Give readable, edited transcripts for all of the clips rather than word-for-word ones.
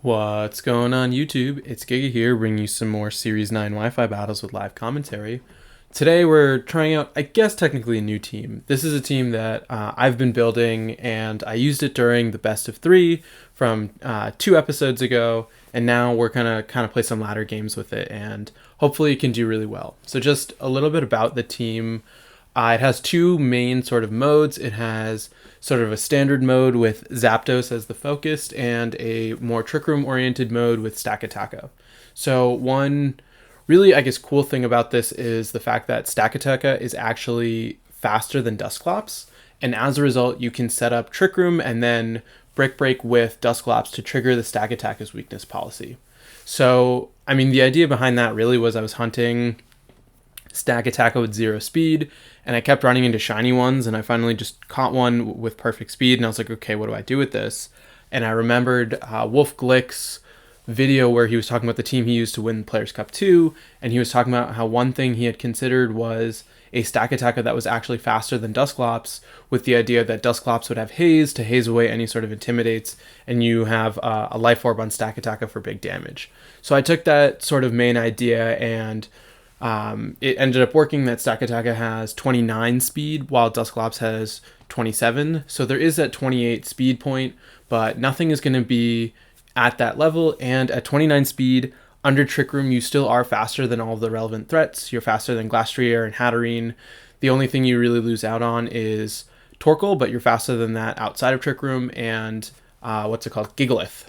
What's going on YouTube? It's Giga here, bringing you some more Series 9 Wi-Fi battles with live commentary. Today we're trying out, I guess technically a new team. This is a team that I've been building, and I used it during the best of 3 from 2 episodes ago, and now we're gonna kind of play some ladder games with it, and hopefully it can do really well. So just a little bit about the team. It has 2 main sort of modes. It has sort of a standard mode with Zapdos as the focus and a more Trick Room oriented mode with Stack Attacka. So one really, I guess, cool thing about this is the fact that Stack Attacka is actually faster than Dusclops, and as a result you can set up Trick Room and then Brick Break with Dusclops to trigger the Stack Attacka's weakness policy. So, I mean, the idea behind that really was I was hunting Stack Attacka with 0 speed, and I kept running into shiny ones, and I finally just caught one with perfect speed, and I was like, okay, what do I do with this? And I remembered Wolf Glick's video where he was talking about the team he used to win Players Cup 2, and he was talking about how one thing he had considered was a Stack Attacka that was actually faster than Dusclops, with the idea that Dusclops would have Haze to haze away any sort of intimidates, and you have a Life Orb on Stack Attacka for big damage. So I took that sort of main idea, and it ended up working that Stack Attacka has 29 speed while Dusclops has 27. So there is that 28 speed point, but nothing is going to be at that level. And at 29 speed, under Trick Room, you still are faster than all of the relevant threats. You're faster than Glastrier and Hatterene. The only thing you really lose out on is Torkoal, but you're faster than that outside of Trick Room, and Gigalith.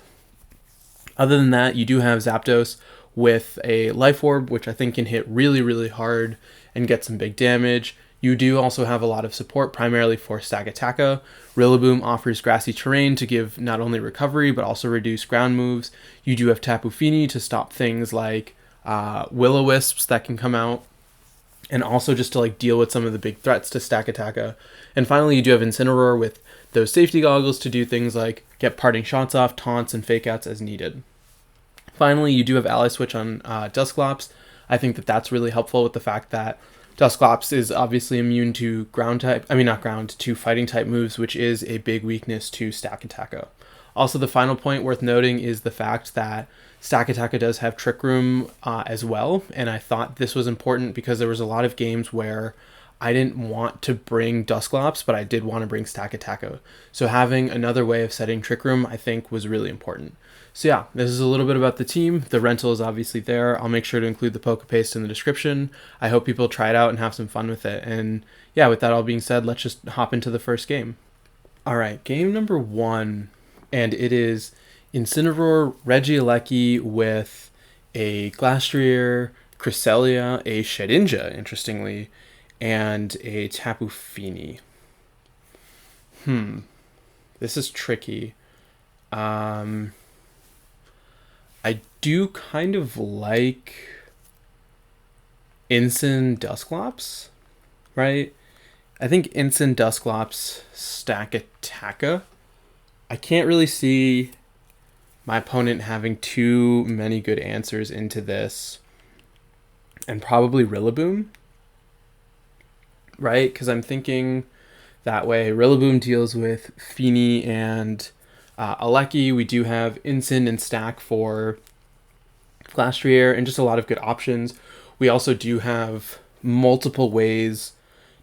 Other than that, you do have Zapdos with a Life Orb, which I think can hit really, really hard and get some big damage. You do also have a lot of support, primarily for Stack Attacka. Rillaboom offers grassy terrain to give not only recovery, but also reduce ground moves. You do have Tapu Fini to stop things like Will-O-Wisps that can come out, and also just to like deal with some of the big threats to Stack Attacka. And finally, you do have Incineroar with those safety goggles to do things like get parting shots off, taunts, and fake outs as needed. Finally, you do have Ally Switch on Dusclops. I think that that's really helpful with the fact that Dusclops is obviously immune to to fighting type moves, which is a big weakness to Stack Attacka. Also, the final point worth noting is the fact that Stack Attacka does have Trick Room as well, and I thought this was important because there was a lot of games where I didn't want to bring Dusclops, but I did want to bring Stack Attacka. So having another way of setting Trick Room, I think, was really important. So yeah, this is a little bit about the team. The rental is obviously there. I'll make sure to include the Pokepaste in the description. I hope people try it out and have some fun with it. And yeah, with that all being said, let's just hop into the first game. All right, game number 1, and it is Incineroar Regieleki with a Glastrier, Cresselia, a Shedinja, interestingly, and a Tapu Fini. This is tricky. I do kind of like Incin Dusclops, right? I think Incin Dusclops Stack Attacka. I can't really see my opponent having too many good answers into this. And probably Rillaboom, right? Because I'm thinking that way. Rillaboom deals with Fini and Aleki. We do have Incin and Stack for Glastrier, and just a lot of good options. We also do have multiple ways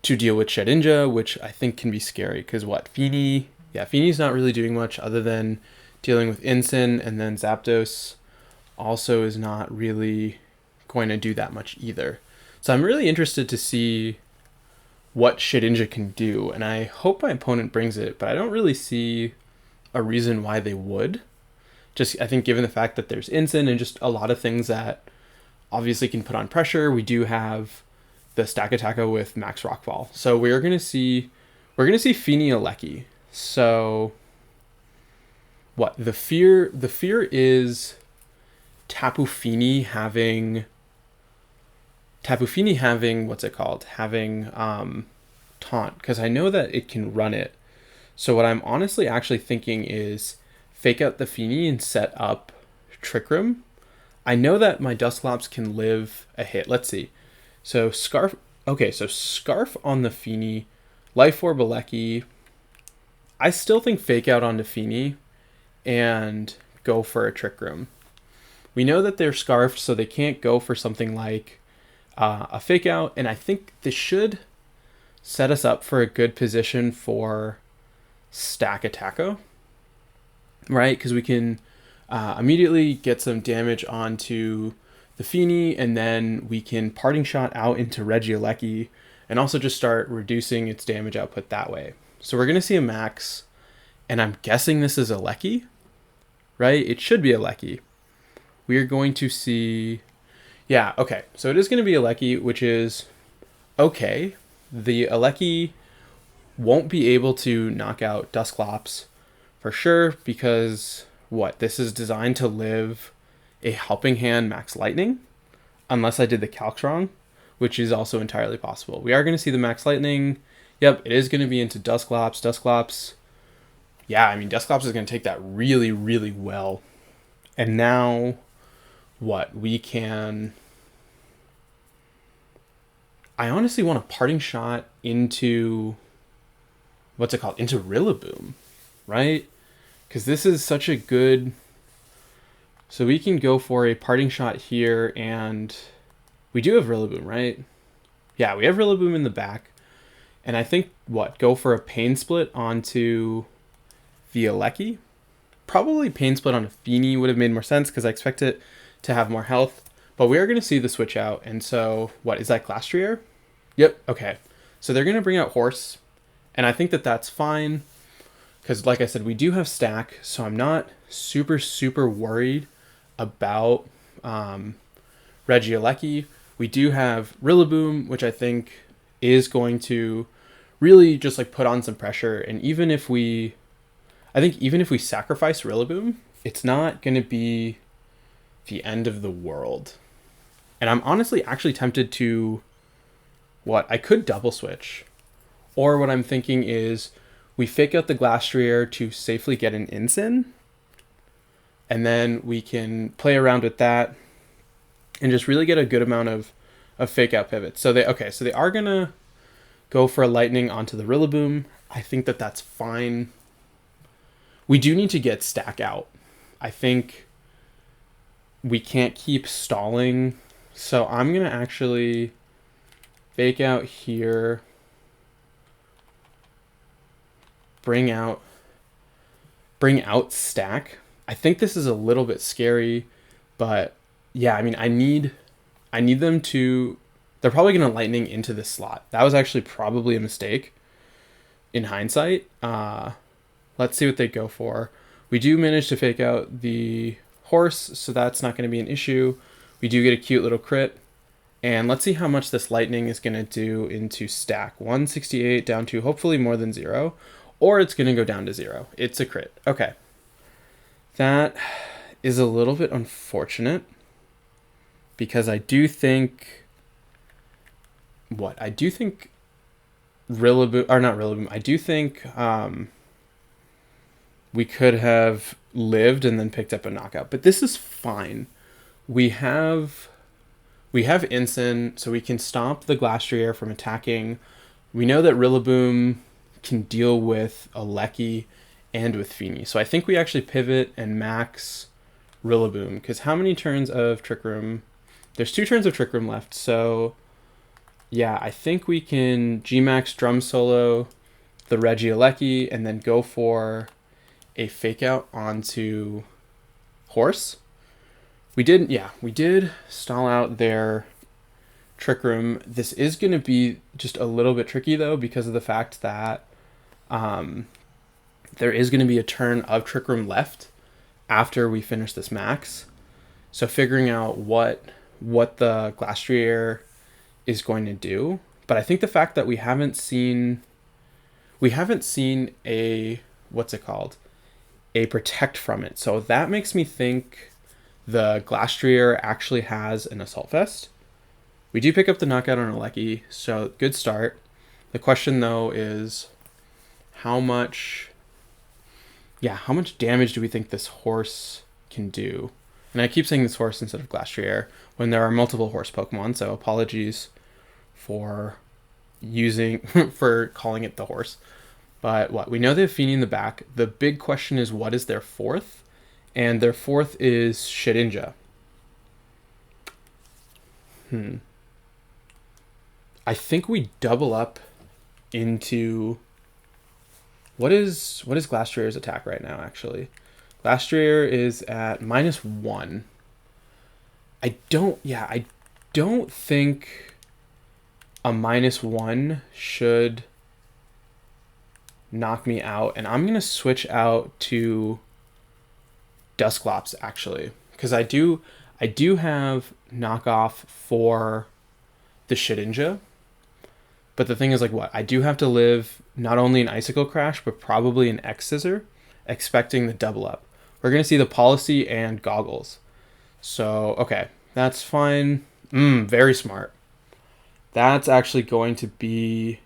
to deal with Shedinja, which I think can be scary, because Fini? Yeah, Fini's not really doing much other than dealing with Incin, and then Zapdos also is not really going to do that much either. So I'm really interested to see what Shedinja can do, and I hope my opponent brings it, but I don't really see a reason why they would. Just, I think, given the fact that there's Incin and just a lot of things that obviously can put on pressure. We do have the Stack Attacka with Max Rockfall. So we're gonna see Fini Aleki. So what the fear is Tapu Fini having what's it called? Having taunt, because I know that it can run it. So what I'm honestly actually thinking is fake out the Fini and set up Trick Room. I know that my Dusclops can live a hit. Let's see. So Scarf. Okay, so Scarf on the Fini, Life Orb Aleki. I still think fake out onto Fini and go for a Trick Room. We know that they're scarfed, so they can't go for something like a Fake Out, and I think this should set us up for a good position for Stack Attacko, right? Because we can immediately get some damage onto the Feeny, and then we can Parting Shot out into Regieleki, and also just start reducing its damage output that way. So we're going to see a max, and I'm guessing this is a Lecky, right? It should be a Lecky. We are going to see... Yeah, okay. So it is going to be a Lecky, which is okay. The Lecky won't be able to knock out Dusclops for sure, because this is designed to live a Helping Hand Max Lightning, unless I did the calcs wrong, which is also entirely possible. We are going to see the Max Lightning. Yep, it is going to be into Dusclops. Dusclops, yeah, I mean, Dusclops is going to take that really, really well. And now, we can... I honestly want a Parting Shot into... what's it called? Into Rillaboom, right? Because this is such a good... So we can go for a Parting Shot here, and we do have Rillaboom, right? Yeah, we have Rillaboom in the back. And I think, go for a Pain Split onto the Lecky? Probably Pain Split on a Feeny would have made more sense, because I expect it to have more health. But we are going to see the switch out, and so, is that Glastrier? Yep, okay. So they're going to bring out Horse, and I think that that's fine, because like I said, we do have Stack, so I'm not super, super worried about Regieleki. We do have Rillaboom, which I think is going to really just put on some pressure, and even if we sacrifice Rillaboom, it's not going to be the end of the world. And I'm honestly actually tempted to, I could double switch. Or what I'm thinking is we Fake Out the Glastrier to safely get an Incin, and then we can play around with that and just really get a good amount of Fake Out pivots. So they are going to go for a Lightning onto the Rillaboom. I think that that's fine. We do need to get Stack out. I think we can't keep stalling. So I'm going to actually Fake Out here. Bring out Stack. I think this is a little bit scary, but yeah, I mean, I need them to... They're probably going to Lightning into this slot. That was actually probably a mistake in hindsight. Let's see what they go for. We do manage to Fake Out the Horse, so that's not going to be an issue. We do get a cute little crit. And let's see how much this Lightning is going to do into Stack. 168 down to hopefully more than 0. Or it's going to go down to 0. It's a crit. Okay. That is a little bit unfortunate, because I do think... I do think Rillaboom... Or not Rillaboom. I do think we could have lived and then picked up a knockout. But this is fine. We have Incin, so we can stop the Glastrier from attacking. We know that Rillaboom can deal with a Lecky and with Feeny. So I think we actually pivot and max Rillaboom, because how many turns of Trick Room? There's 2 turns of Trick Room left, so yeah, I think we can G-Max Drum Solo the Regieleki and then go for a Fake Out onto Horse. We did stall out their Trick Room. This is going to be just a little bit tricky, though, because of the fact that there is going to be a turn of Trick Room left after we finish this max. So figuring out what the Glastrier is going to do. But I think the fact that we haven't seen a, a Protect from it. So that makes me think the Glastrier actually has an Assault Vest. We do pick up the knockout on a Lecky, so good start. The question, though, is how much damage do we think this Horse can do? And I keep saying this Horse instead of Glastrier when there are multiple Horse Pokemon, so apologies for for calling it the Horse. But we know they have Feeny in the back. The big question is, what is their 4th? and their fourth is Shedinja. I think we double up into what is Glastrier's attack right now, actually? Glastrier is at -1. I don't think a -1 should knock me out, and I'm gonna switch out to Dusclops actually, because I do have knockoff for the Shedinja, but the thing is, like, what I do have to live not only an Icicle Crash but probably an X Scissor, expecting the double up. We're gonna see the Policy and Goggles, so okay, that's fine. Very smart. That's actually going to be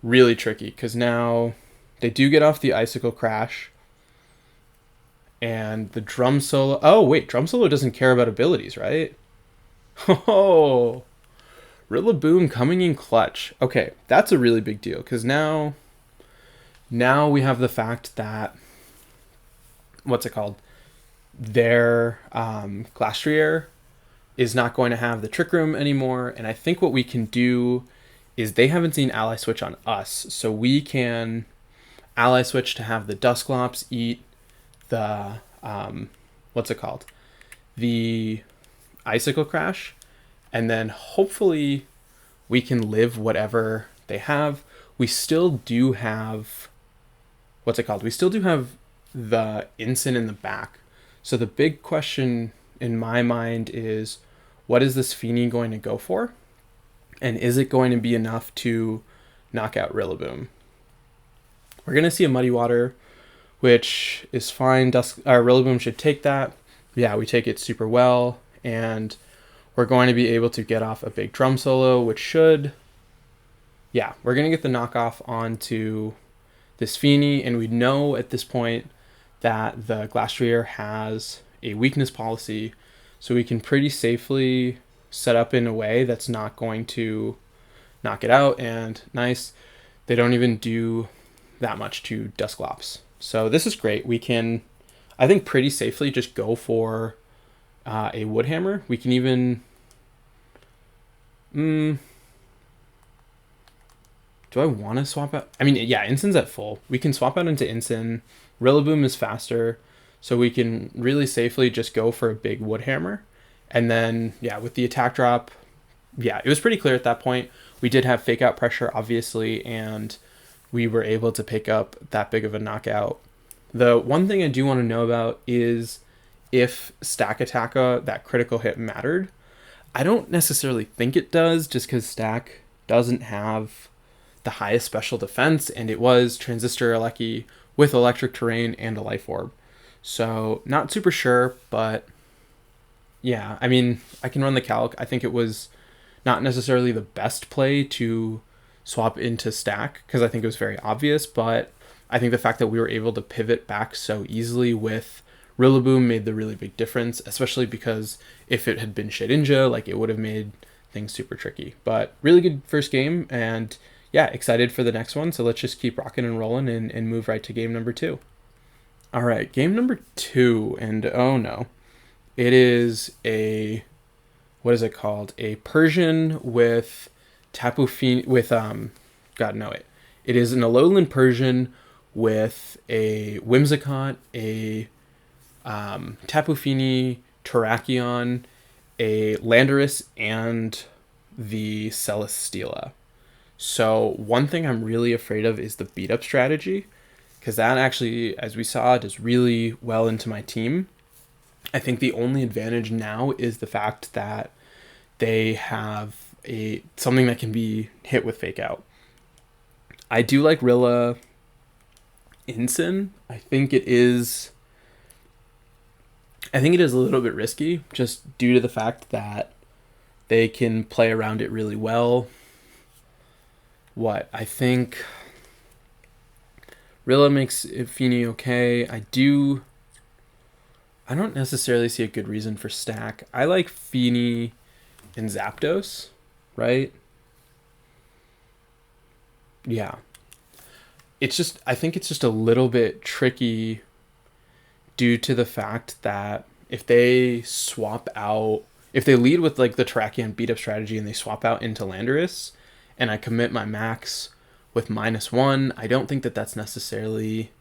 really tricky because now they do get off the Icicle Crash and the Drum Solo. Oh, wait, Drum Solo doesn't care about abilities, right? Oh, Rillaboom coming in clutch. Okay, that's a really big deal because now we have the fact that, what's it called? Their Glastrier is not going to have the Trick Room anymore, and I think what we can do is they haven't seen Ally Switch on us, so we can Ally Switch to have the Dusclops eat the what's it called? The Icicle Crash, and then hopefully we can live whatever they have. We still do have what's it called? We still do have the Incin in the back. So the big question in my mind is, what is this Feeny going to go for? And is it going to be enough to knock out Rillaboom? We're going to see a Muddy Water, which is fine. Rillaboom should take that. Yeah, we take it super well. And we're going to be able to get off a big Drum Solo, which should... Yeah, we're going to get the knockoff onto this Feeny. And we know at this point that the Glastrier has a weakness policy. So we can pretty safely set up in a way that's not going to knock it out. And nice, they don't even do that much to Dusclops. So this is great. We can, I think, pretty safely just go for a Woodhammer. We can even... do I want to swap out? I mean, yeah, Incin's at full. We can swap out into Incin. Rillaboom is faster. So we can really safely just go for a big Woodhammer. And then, yeah, with the attack drop, yeah, it was pretty clear at that point. We did have fake out pressure, obviously, and we were able to pick up that big of a knockout. The one thing I do want to know about is if Stack Attacka, that critical hit, mattered. I don't necessarily think it does, just because Stack doesn't have the highest special defense, and it was Transistor Alecki with Electric Terrain and a Life Orb. So, not super sure, but yeah, I mean, I can run the calc. I think it was not necessarily the best play to swap into Stack, because I think it was very obvious, but I think the fact that we were able to pivot back so easily with Rillaboom made the really big difference, especially because if it had been Shedinja, like, it would have made things super tricky. But really good first game, and yeah, excited for the next one, so let's just keep rocking and rolling and move right to game number 2. All right, game number 2, and oh no. It is a, what is it called? A Persian with Tapu Fini, with, God, no, it is an Alolan Persian with a Whimsicott, a Tapu Fini, Terrakion, a Landorus, and the Celesteela. So one thing I'm really afraid of is the beat up strategy, because that actually, as we saw, does really well into my team. I think the only advantage now is the fact that they have something that can be hit with fake out. I do like Rilla Incin. I think it is a little bit risky, just due to the fact that they can play around it really well. I think Rilla makes Feeny okay. I don't necessarily see a good reason for Stack. I like Feeny and Zapdos, right? Yeah. I think it's just a little bit tricky due to the fact that if they swap out, if they lead with like the Terrakion beat up strategy and they swap out into Landorus, and I commit my max with -1, I don't think that that's necessarily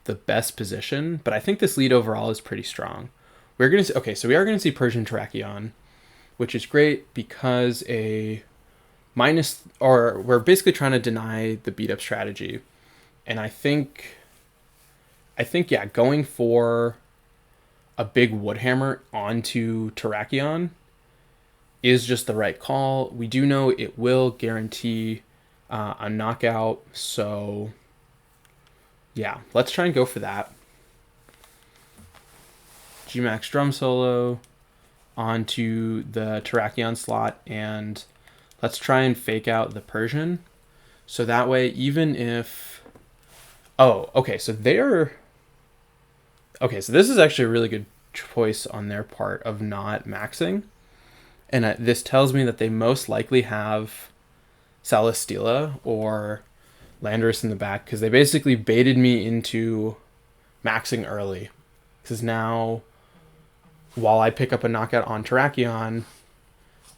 the best position, but I think this lead overall is pretty strong. We're gonna see, okay, so we are gonna see Persian Terrakion, which is great because a minus, or we're basically trying to deny the beat up strategy, and I think yeah, going for a big Woodhammer onto Terrakion is just the right call. We do know it will guarantee a knockout, so yeah, let's try and go for that. Gmax drum solo onto the Terrakion slot, and let's try and fake out the Persian. So that way, even if... Oh, okay, so they're... Okay, so this is actually a really good choice on their part of not maxing. And this tells me that they most likely have Celesteela or Landorus in the back, because they basically baited me into maxing early. Because now, while I pick up a knockout on Terrakion,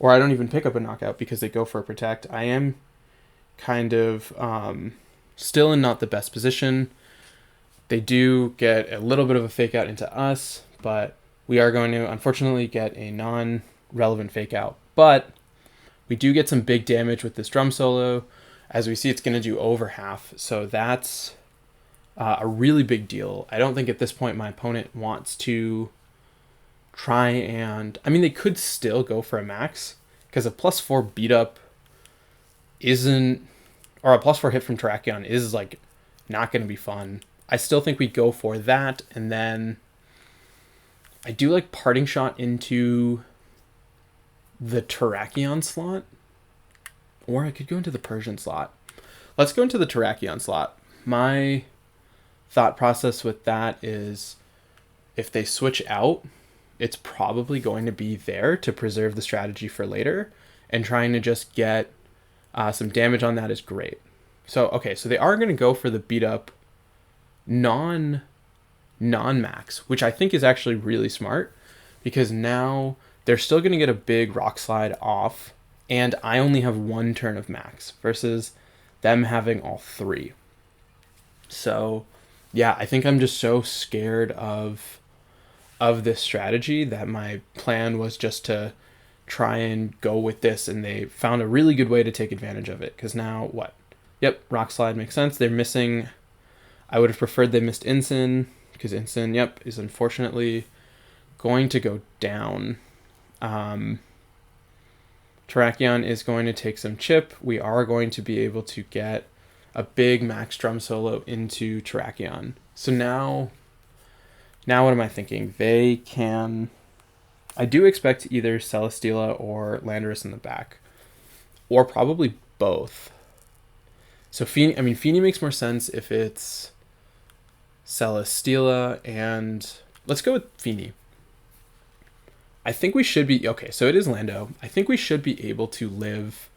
or I don't even pick up a knockout because they go for a protect, I am kind of still in not the best position. They do get a little bit of a fake out into us, but we are going to unfortunately get a non-relevant fake out. But we do get some big damage with this drum solo. As we see, it's going to do over half, so that's a really big deal. I don't think at this point my opponent wants to try and... I mean, they could still go for a max, because a +4 beat up isn't... Or a +4 hit from Terrakion is, like, not going to be fun. I still think we go for that, and then I do like Parting Shot into the Terrakion slot, or I could go into the Persian slot. Let's go into the Terrakion slot. My thought process with that is if they switch out, it's probably going to be there to preserve the strategy for later, and trying to just get some damage on that is great. So, okay, so they are going to go for the beat up non-max, which I think is actually really smart, because now they're still going to get a big rock slide off, and I only have 1 turn of max versus them having all 3. So yeah, I think I'm just so scared of this strategy that my plan was just to try and go with this, and they found a really good way to take advantage of it, because now what? Yep, rock slide makes sense. They're missing... I would have preferred they missed Ensign, because Ensign, yep, is unfortunately going to go down. Terrakion is going to take some chip. We are going to be able to get a big max drum solo into Terrakion. So now what am I thinking? They can... I do expect either Celesteela or Landorus in the back, or probably both. So Feeny makes more sense if it's Celesteela, and let's go with Feeny. I think we should be... Okay, so it is Lando. I think we should be able to live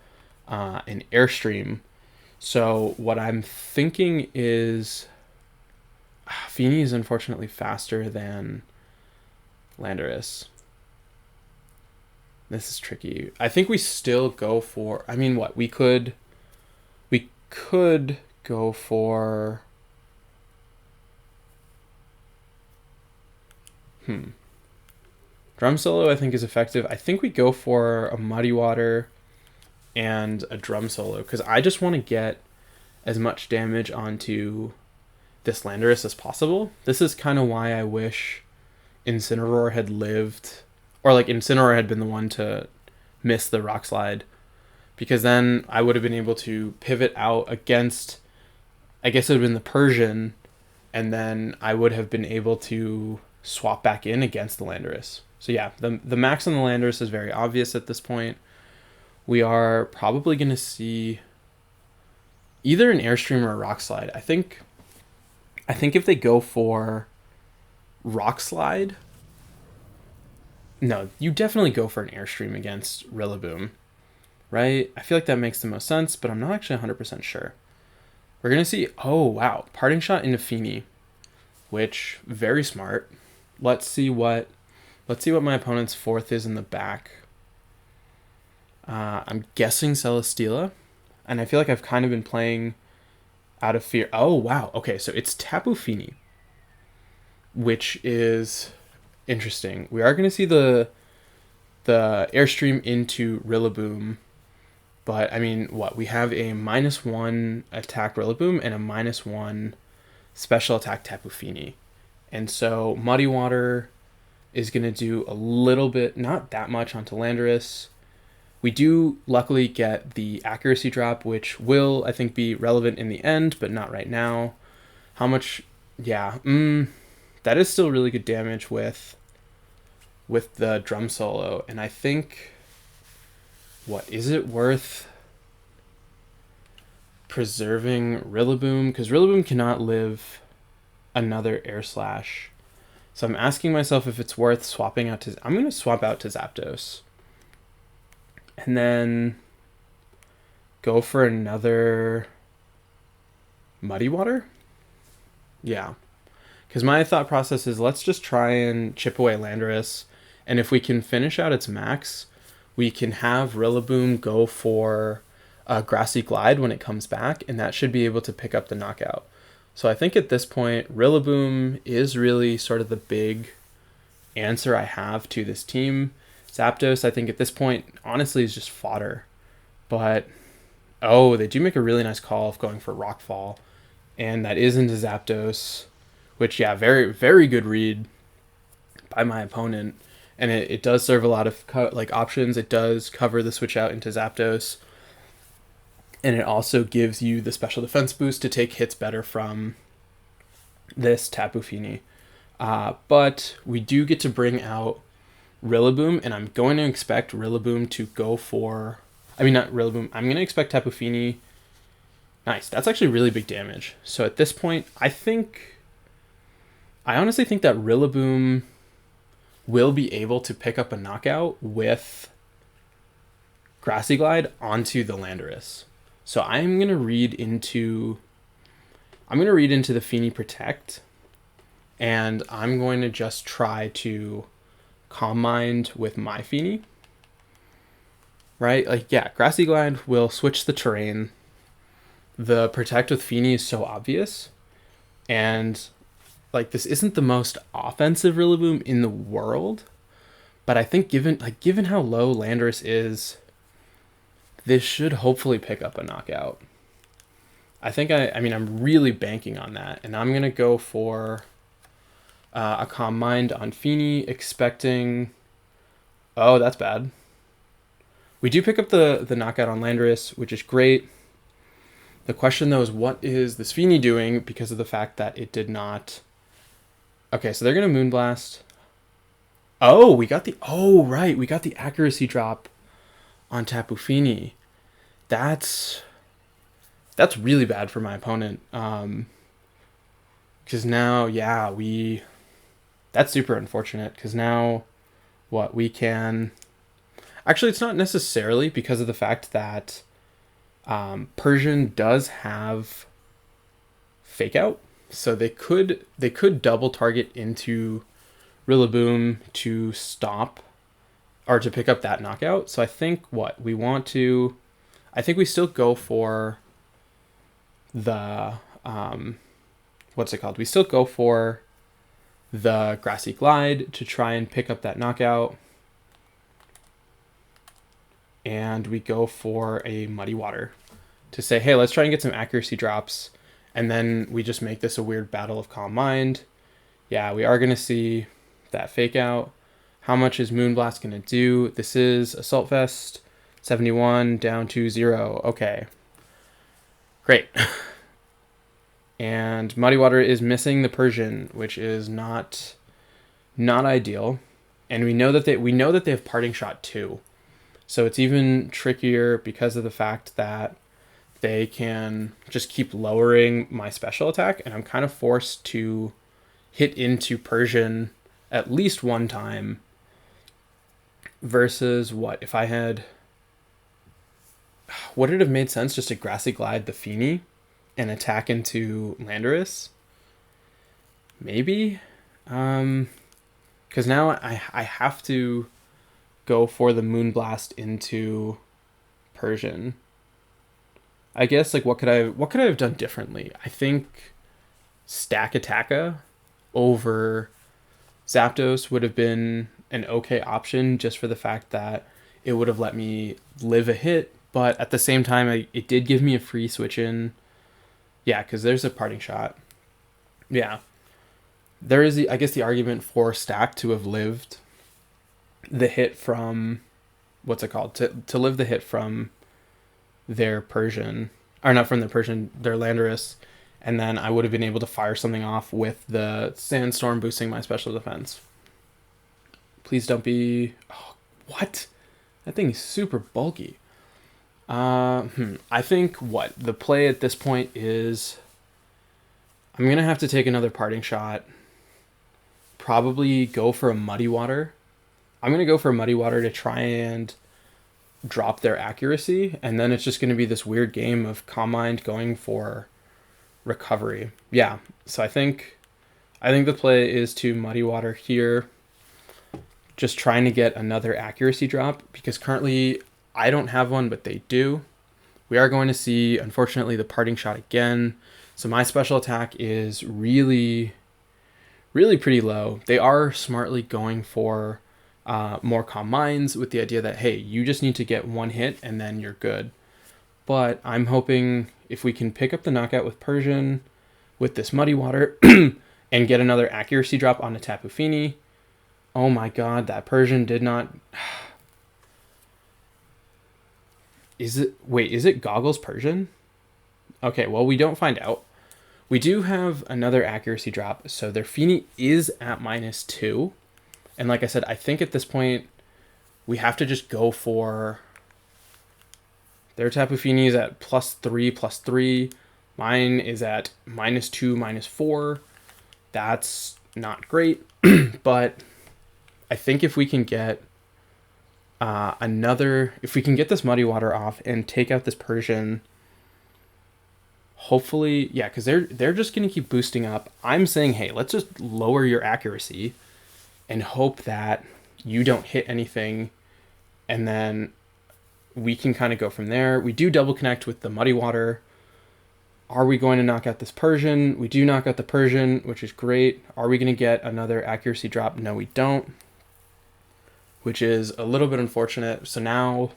an Airstream. So what I'm thinking is... Feeny is unfortunately faster than Landorus. This is tricky. I think we still go for... I mean, what? We could go for... Drum solo I think is effective. I think we go for a Muddy Water and a drum solo, because I just want to get as much damage onto this Landorus as possible. This is kind of why I wish Incineroar had lived, or like Incineroar had been the one to miss the rock slide, because then I would have been able to pivot out against, I guess it would have been the Persian, and then I would have been able to swap back in against the Landorus. So yeah, the max on the Landorus is very obvious at this point. We are probably going to see either an Airstream or a Rock Slide. I think if they go for Rock Slide... No, you definitely go for an Airstream against Rillaboom, right? I feel like that makes the most sense, but I'm not actually 100% sure. We're going to see... Oh, wow. Parting Shot into Feeny, which, very smart. Let's see what my opponent's fourth is in the back. I'm guessing Celesteela, and I feel like I've kind of been playing out of fear. Oh wow, okay, so it's Tapu Fini, which is interesting. We are going to see the airstream into Rillaboom, but I mean, what, we have a -1 attack Rillaboom and a -1 special attack Tapu Fini, and so Muddy Water is going to do a little bit, not that much onto Landorus. We do luckily get the accuracy drop, which will, I think, be relevant in the end, but not right now. How much? Yeah, that is still really good damage with the drum solo, and I think, what, is it worth preserving Rillaboom? Because Rillaboom cannot live another air slash. So I'm asking myself if it's worth swapping out to... I'm going to swap out to Zapdos. And then go for another Muddy Water? Yeah. Because my thought process is, let's just try and chip away Landorus. And if we can finish out its max, we can have Rillaboom go for a Grassy Glide when it comes back. And that should be able to pick up the knockout. So I think at this point, Rillaboom is really sort of the big answer I have to this team. Zapdos, I think at this point, honestly, is just fodder. But, oh, they do make a really nice call of going for Rockfall. And that is into Zapdos, which, yeah, very, very good read by my opponent. And it does serve a lot of options. It does cover the switch out into Zapdos. And it also gives you the special defense boost to take hits better from this Tapu Fini. But we do get to bring out Rillaboom, and I'm going to expect Rillaboom to go for... I mean, not Rillaboom. I'm going to expect Tapu Fini. Nice. That's actually really big damage. So at this point, I honestly think that Rillaboom will be able to pick up a knockout with Grassy Glide onto the Landorus. So I'm going to read into the Fini Protect, and I'm going to just try to Calm Mind with my Fini. Right? Like, yeah, Grassy Glide will switch the terrain. The Protect with Fini is so obvious. And, like, this isn't the most offensive Rillaboom in the world. But I think given how low Landorus is, this should hopefully pick up a knockout. I'm really banking on that. And I'm going to go for a Calm Mind on Fini, expecting... Oh, that's bad. We do pick up the knockout on Landorus, which is great. The question, though, is what is this Fini doing because of the fact that it did not... Okay, so they're going to Moonblast. Oh, we got the... Oh, right. We got the accuracy drop on Tapu Fini. That's really bad for my opponent. Because now, yeah, that's super unfortunate. Because now, what, we can... Actually, it's not necessarily because of the fact that Persian does have Fake Out. So they could double target into Rillaboom to stop or to pick up that knockout. So I think I think we still go for the what's it called? We still go for the Grassy Glide to try and pick up that knockout. And we go for a Muddy Water to say, hey, let's try and get some accuracy drops. And then we just make this a weird battle of Calm Mind. Yeah, we are going to see that Fake Out. How much is Moonblast going to do? This is Assault Vest, 71 down to 0. Okay. Great. And Muddy Water is missing the Persian, which is not ideal. And we know that they have Parting Shot too. So it's even trickier because of the fact that they can just keep lowering my special attack, and I'm kind of forced to hit into Persian at least one time versus what if I had... Would it have made sense just to Grassy Glide the Fini and attack into Landorus? Maybe. Because now I have to go for the Moonblast into Persian. I guess like what could I have done differently? I think stack Attacka over Zapdos would have been an okay option just for the fact that it would have let me live a hit, but at the same time it did give me a free switch in. Yeah, because there's a parting shot. Yeah, there is I guess the argument for stack to have lived the hit from what's it called to live the hit from their Persian, or not from their Persian, their Landorus, and then I would have been able to fire something off with the Sandstorm boosting my special defense. Please don't be. Oh, what? That thing is super bulky. I think what the play at this point is. I'm gonna have to take another parting shot. Probably go for a Muddy Water. I'm gonna go for a Muddy Water to try and drop their accuracy, and then it's just going to be this weird game of Calm Mind going for recovery. Yeah, so I think the play is to Muddy Water here, just trying to get another accuracy drop, because currently I don't have one, but they do. We are going to see, unfortunately, the parting shot again. So my special attack is really, really pretty low. They are smartly going for more Calm Minds with the idea that, hey, you just need to get one hit and then you're good. But I'm hoping if we can pick up the knockout with Persian, with this Muddy Water, and get another accuracy drop on a Tapu Fini. Oh my god, that Persian did not... Is it Goggles Persian? Okay, well, we don't find out. We do have another accuracy drop, so their Fini is at -2. And like I said, I think at this point, we have to just go for... Their Tapu Fini is at +3/+3. Mine is at -2, -4. That's not great. But I think if we can get if we can get this Muddy Water off and take out this Persian, hopefully, yeah, because they're just going to keep boosting up. I'm saying, hey, let's just lower your accuracy and hope that you don't hit anything, and then we can kind of go from there. We do double connect with the Muddy Water. Are we going to knock out this Persian? We do knock out the Persian, which is great. Are we going to get another accuracy drop? No, we don't, which is a little bit unfortunate. So now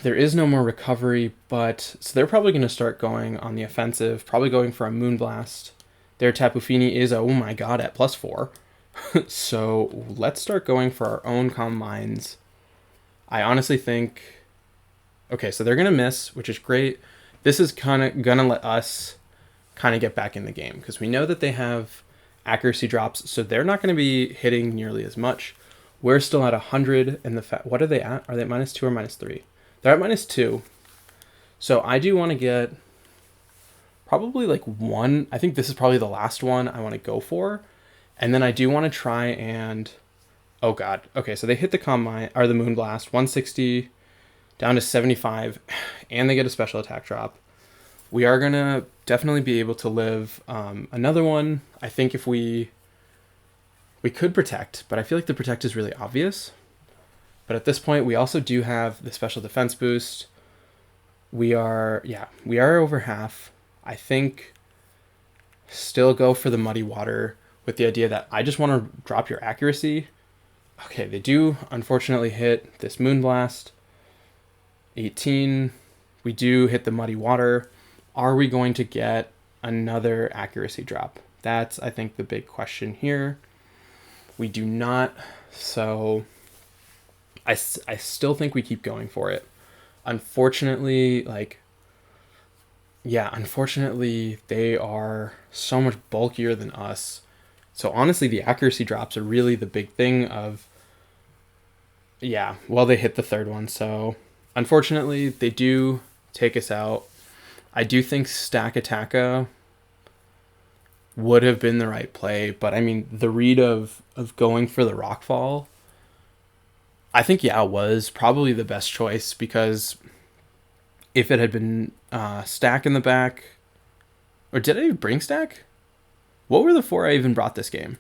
there is no more recovery, but so they're probably going to start going on the offensive, probably going for a Moonblast. Their Tapu Fini is, oh my god, at +4. So let's start going for our own Calm Minds. I honestly think... Okay, so they're going to miss, which is great. This is kind of going to let us kind of get back in the game, because we know that they have accuracy drops, so they're not going to be hitting nearly as much. We're still at 100, and what are they at? Are they at -2 or -3? They're at -2. So I do want to get... probably like one. I think this is probably the last one I want to go for. And then I do want to try and... Oh god. Okay, so they hit the Calm Mind, or the Moonblast, 160 down to 75, and they get a special attack drop. We are going to definitely be able to live another one. I think if we could protect, but I feel like the protect is really obvious. But at this point, we also do have the special defense boost. We are over half. I think still go for the Muddy Water with the idea that I just want to drop your accuracy. Okay, they do unfortunately hit this Moonblast. 18. We do hit the Muddy Water. Are we going to get another accuracy drop? That's, I think, the big question here. We do not, so I still think we keep going for it. Unfortunately, unfortunately, they are so much bulkier than us. So honestly, the accuracy drops are really the big thing of... Yeah, well, they hit the third one, so unfortunately, they do take us out. I do think Stack Attacka would have been the right play, but I mean, the read of going for the Rockfall, I think, yeah, was probably the best choice, because if it had been Stack in the back, or did I even bring Stack? What were the 4 I even brought this game?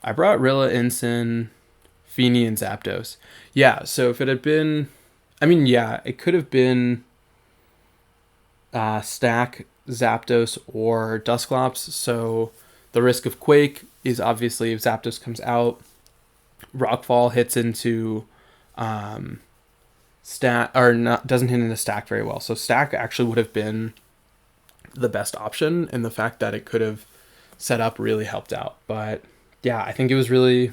I brought Rilla, Ensign, Feeney, and Zapdos. Yeah, so if it had been, I mean, yeah, it could have been Stack, Zapdos, or Dusclops. So the risk of Quake is obviously if Zapdos comes out, Rockfall hits into Stack, or not, doesn't hit into Stack very well. So Stack actually would have been the best option, and the fact that it could have set up really helped out. But yeah, I think it was really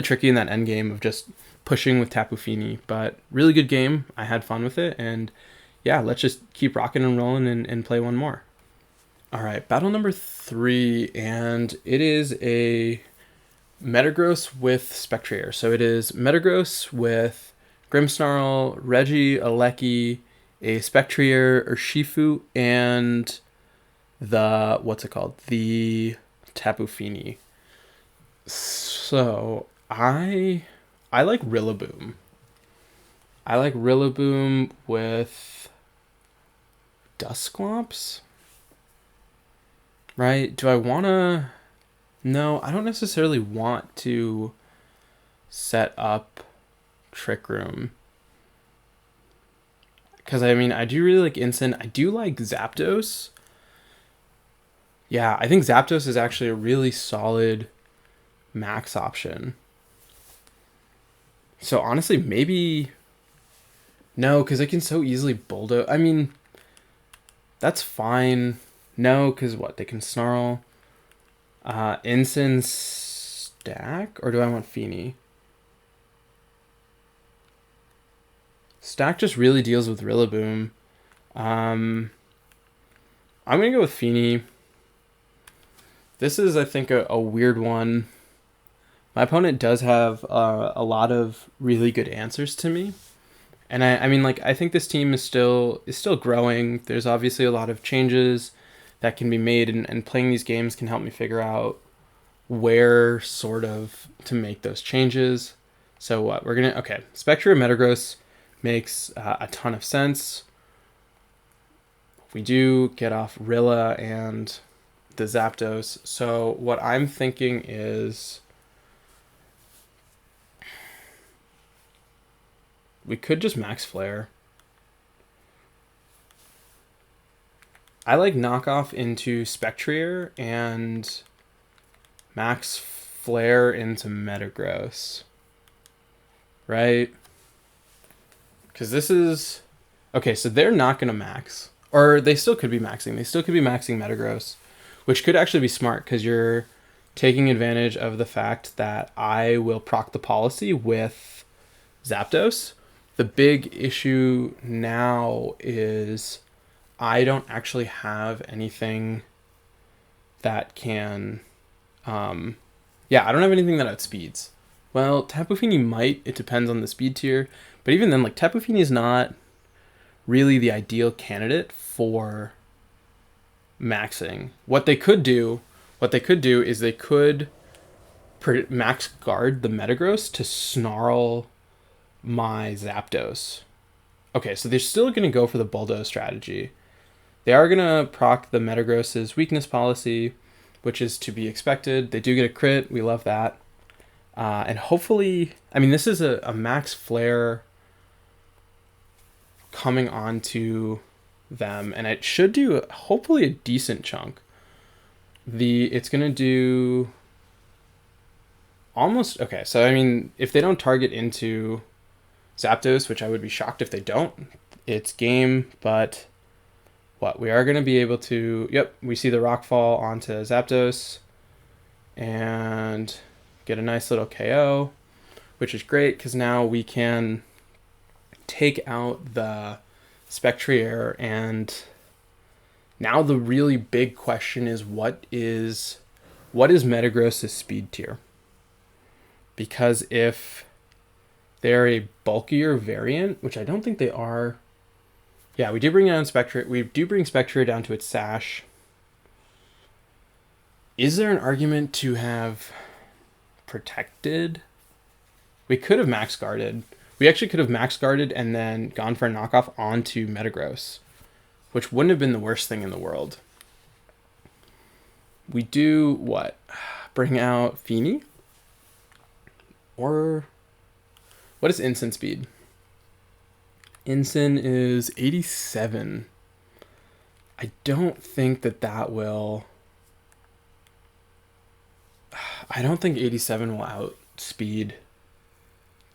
tricky in that end game of just pushing with Tapu Fini, but really good game. I had fun with it, and yeah, let's just keep rocking and rolling and play one more. All right, battle number 3, and it is a Metagross with Spectrier. So it is Metagross with Grimmsnarl, Reggie, Alecki, a Spectrier, Urshifu, and the, what's it called? The Tapu Fini. So I like Rillaboom. I like Rillaboom with Dusclops. Right? Do I want to... No, I don't necessarily want to set up Trick Room. Because, I mean, I do really like Ensign. I do like Zapdos. Yeah, I think Zapdos is actually a really solid max option. So, honestly, maybe... No, because I can so easily bulldoze. I mean, that's fine. No, because what? They can Snarl. Ensign Stack? Or do I want Fini? Stack just really deals with Rillaboom. I'm going to go with Fini. This is, I think, a weird one. My opponent does have a lot of really good answers to me. And I mean, like, I think this team is still growing. There's obviously a lot of changes that can be made, and playing these games can help me figure out where sort of to make those changes. So what we're gonna Spectre Metagross makes a ton of sense. We do get off Rilla and the Zapdos. So what I'm thinking is we could just max Flare. I like knockoff into Spectrier and max Flare into Metagross. Right? Because this is... Okay, so they're not going to max. Or they still could be maxing. They still could be maxing Metagross, which could actually be smart because you're taking advantage of the fact that I will proc the policy with Zapdos. The big issue now is I don't actually have anything that can... I don't have anything that outspeeds. Well, Tapu Fini might. It depends on the speed tier. But even then, like, Tapu Fini is not really the ideal candidate for maxing. What they could do is they could max guard the Metagross to snarl my Zapdos. Okay, so they're still going to go for the Bulldoze strategy. They are going to proc the Metagross's weakness policy, which is to be expected. They do get a crit. We love that. And hopefully, I mean, this is a max Flare coming onto them, and it should do hopefully a decent chunk. It's going to do almost... Okay, so I mean, if they don't target into Zapdos, which I would be shocked if they don't, it's game, but what? We are going to be able to... Yep, we see the Rockfall onto Zapdos and get a nice little KO, which is great because now we can take out the Spectrier, and now the really big question is what is Metagross's speed tier? Because if they're a bulkier variant, which I don't think they are. Yeah, we do bring down Spectrier. We do bring Spectrier down to its sash. Is there an argument to have protected? We could have max guarded. We actually could have max guarded and then gone for a knockoff onto Metagross, which wouldn't have been the worst thing in the world. We do what? Bring out Fini. Or what is Ensign speed? Ensign is 87. I don't think that will... I don't think 87 will outspeed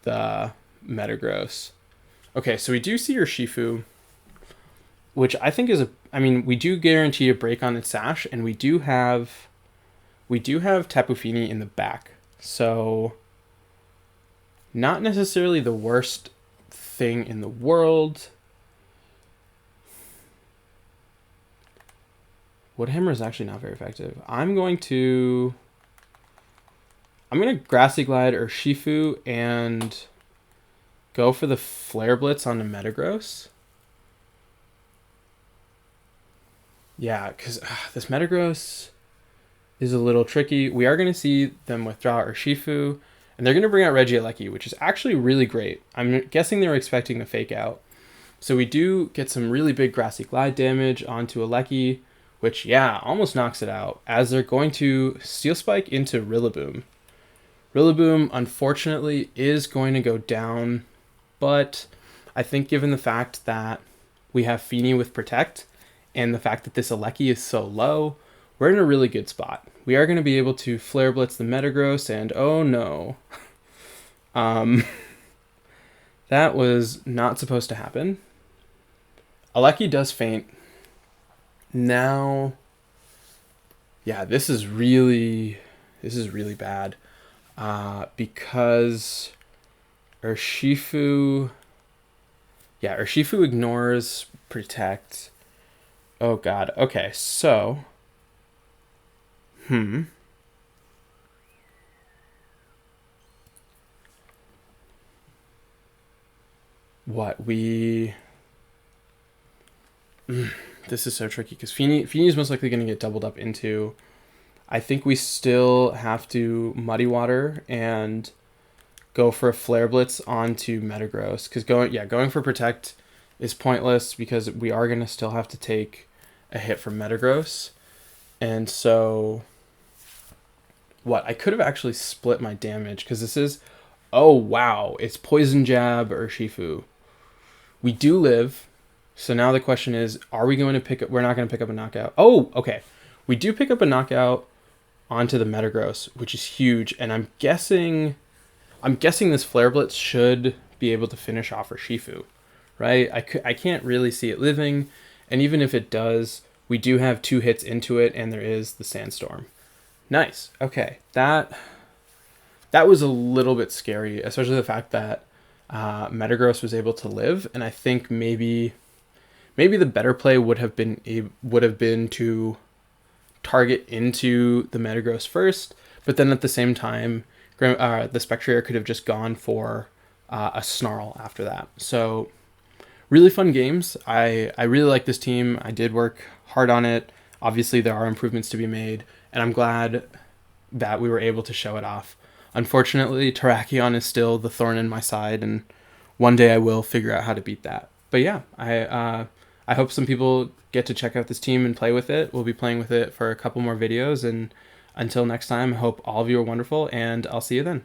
the Metagross. Okay, so we do see your Shifu, which I think is a... I mean, we do guarantee a break on its Sash, and we do have Tapu Fini in the back. So, not necessarily the worst thing in the world. Wood Hammer is actually not very effective. I'm going to Grassy Glide or Shifu and go for the Flare Blitz on the Metagross. Yeah, because this Metagross is a little tricky. We are going to see them withdraw Urshifu, and they're going to bring out Regieleki, which is actually really great. I'm guessing they were expecting the fake out. So we do get some really big Grassy Glide damage onto Aleki, which, yeah, almost knocks it out, as they're going to Steel Spike into Rillaboom. Rillaboom, unfortunately, is going to go down, but I think given the fact that we have Fini with Protect, and the fact that this Aleki is so low, we're in a really good spot. We are going to be able to Flare Blitz the Metagross, and oh no. That was not supposed to happen. Aleki does faint. Now, yeah, this is really bad. Because Urshifu ignores Protect. Oh god. Okay, so this is so tricky because Fini is most likely going to get doubled up into. I think we still have to Muddy Water and go for a Flare Blitz onto Metagross, because going for Protect is pointless because we are going to still have to take a hit from Metagross. And so I could have actually split my damage, because this is, oh wow, it's Poison Jab or Shifu. We do live, so now the question is, are we going to pick up... We're not going to pick up a knockout. Oh, okay. We do pick up a knockout onto the Metagross, which is huge, and I'm guessing this Flare Blitz should be able to finish off Urshifu, right? I can't really see it living, and even if it does, we do have 2 hits into it, and there is the Sandstorm. Nice. Okay, that was a little bit scary, especially the fact that Metagross was able to live, and I think maybe the better play would have been to target into the Metagross first, but then at the same time, the Spectrier could have just gone for a Snarl after that. So really fun games. I really like this team. I did work hard on it. Obviously, there are improvements to be made, and I'm glad that we were able to show it off. Unfortunately, Terrakion is still the thorn in my side, and one day I will figure out how to beat that. But yeah, I hope some people get to check out this team and play with it. We'll be playing with it for a couple more videos, and until next time, I hope all of you are wonderful, and I'll see you then.